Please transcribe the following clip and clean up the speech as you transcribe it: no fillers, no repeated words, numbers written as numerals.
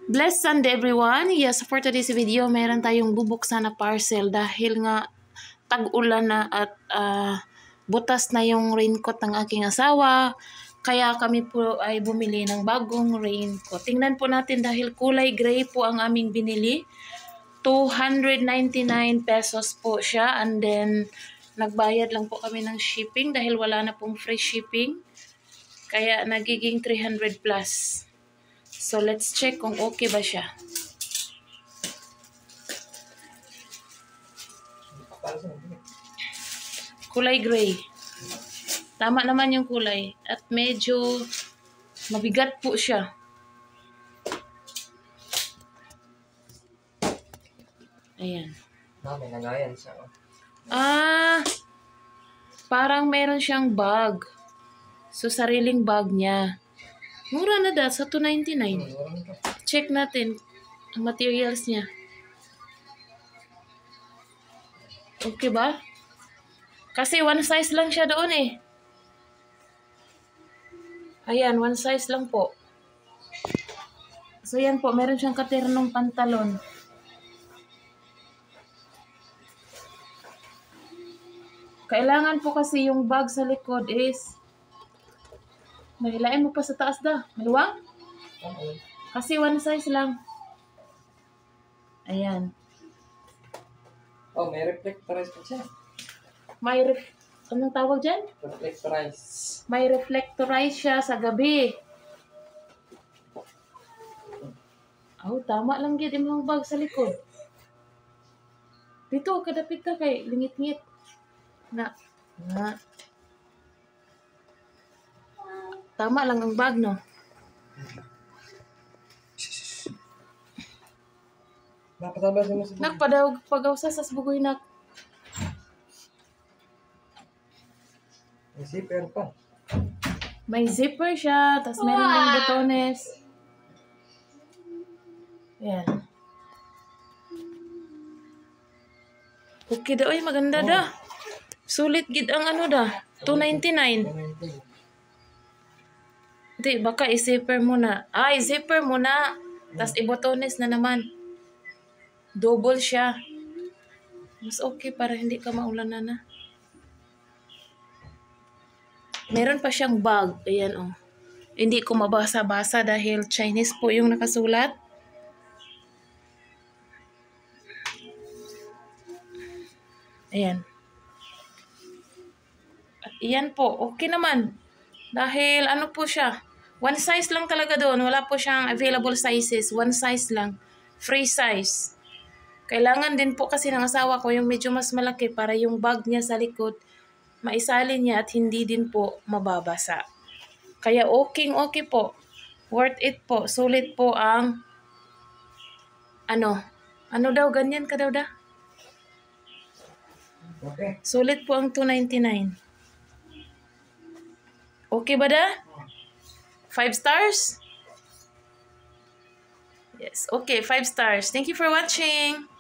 Blessed Sunday everyone. Yes, for today's video, meron tayong bubuksan na parcel dahil nga tag-ulan na at butas na yung raincoat ng aking asawa. Kaya kami po ay bumili ng bagong raincoat. Tingnan po natin dahil kulay gray po ang aming binili. 299 pesos po siya, and then nagbayad lang po kami ng shipping dahil wala na pong free shipping. Kaya nagiging 300 plus. So, let's check kung okay ba siya. Kulay gray. Tama naman yung kulay. At medyo mabigat po siya. Ayan. May nagayan siya. Parang meron siyang bag. So, sariling bag niya. Mura na da, sa 299. Check natin ang materials niya. Okay ba? Kasi one size lang siya doon eh. Ayan, one size lang po. So yan po, meron siyang katernong pantalon. Kailangan po kasi yung bag sa likod is mahilain mo pa sa taas da. Maluwang? Kasi one size lang. Ayan. Oh, may reflectorize pa siya. Anong tawag dyan? Reflectorize. May reflectorize siya sa gabi. Tama lang yun yung bag sa likod. Dito, kadapit ka kay lingit-ngit. Tama lang ang bag, no? Napataba siya mo sa Nakpadawag pag-awsa sa bugoy nak. may zipper pa. May zipper siya, tapos meron ding botones. Ayan. Okay daw, maganda da. Sulit gid ang ano da. 299. Hindi, baka i-zipper muna. I-zipper muna. Tapos i-botones na naman. Double siya. Mas okay para hindi ka maulanan na. Meron pa siyang bag. Ayan oh. Hindi ko mabasa-basa dahil Chinese po yung nakasulat. Ayan. At iyan po. Okay naman. Dahil ano po siya. One size lang talaga doon. Wala po siyang available sizes. One size lang. Free size. Kailangan din po kasi ng asawa ko yung medyo mas malaki para yung bag niya sa likod maisalin niya at hindi din po mababasa. Kaya okay po. Worth it po. Sulit po ang ano daw, ganyan ka daw da? Okay. Sulit po ang 299. Okay ba da? 5 stars? Yes. Okay, 5 stars. Thank you for watching.